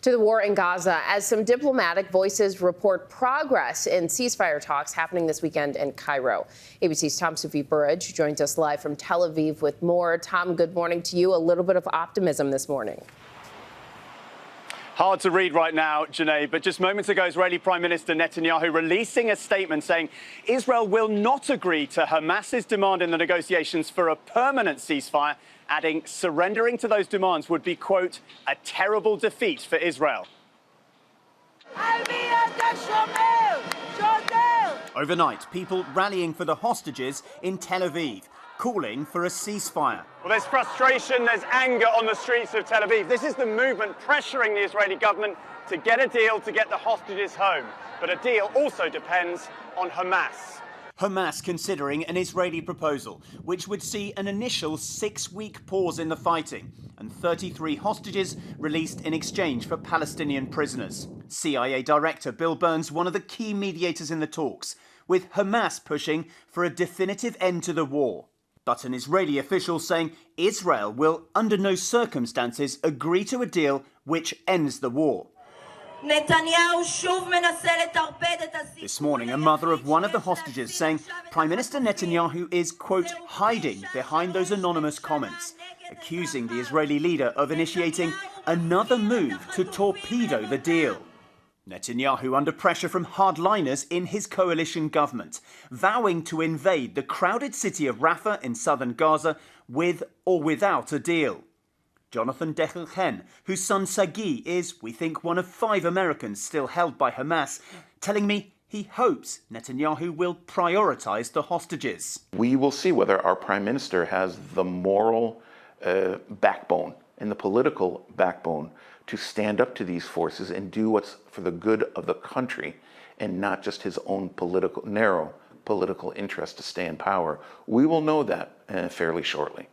To the war in Gaza, as some diplomatic voices report progress in ceasefire talks happening this weekend in Cairo. ABC's Tom Soufi Burridge joins us live from Tel Aviv with more. Tom, good morning to you. A little bit of optimism this morning. Hard to read right now, Janae, but just moments ago, Israeli Prime Minister Netanyahu releasing a statement saying Israel will not agree to Hamas's demand in the negotiations for a permanent ceasefire, adding surrendering to those demands would be, quote, a terrible defeat for Israel. Overnight, people rallying for the hostages in Tel Aviv, calling for a ceasefire. Well, there's frustration, there's anger on the streets of Tel Aviv. This is the movement pressuring the Israeli government to get a deal to get the hostages home. But a deal also depends on Hamas. Hamas considering an Israeli proposal, which would see an initial 6-week pause in the fighting and 33 hostages released in exchange for Palestinian prisoners. CIA Director Bill Burns, one of the key mediators in the talks, with Hamas pushing for a definitive end to the war. But an Israeli official saying Israel will under no circumstances agree to a deal which ends the war. This morning, a mother of one of the hostages saying Prime Minister Netanyahu is, quote, hiding behind those anonymous comments, accusing the Israeli leader of initiating another move to torpedo the deal. Netanyahu under pressure from hardliners in his coalition government, vowing to invade the crowded city of Rafah in southern Gaza with or without a deal. Jonathan Dechelchen, whose son Sagi is, we think, one of 5 Americans still held by Hamas, telling me he hopes Netanyahu will prioritize the hostages. We will see whether our prime minister has the moral backbone and the political backbone to stand up to these forces and do what's for the good of the country and not just his own narrow political interest to stay in power. We will know that fairly shortly.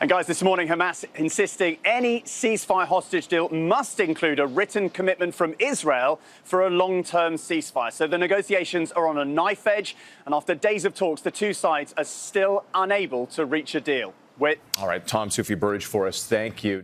And guys, this morning, Hamas insisting any ceasefire hostage deal must include a written commitment from Israel for a long-term ceasefire. So the negotiations are on a knife edge, and after days of talks, the two sides are still unable to reach a deal. All right, Tom Soufi Burridge for us. Thank you.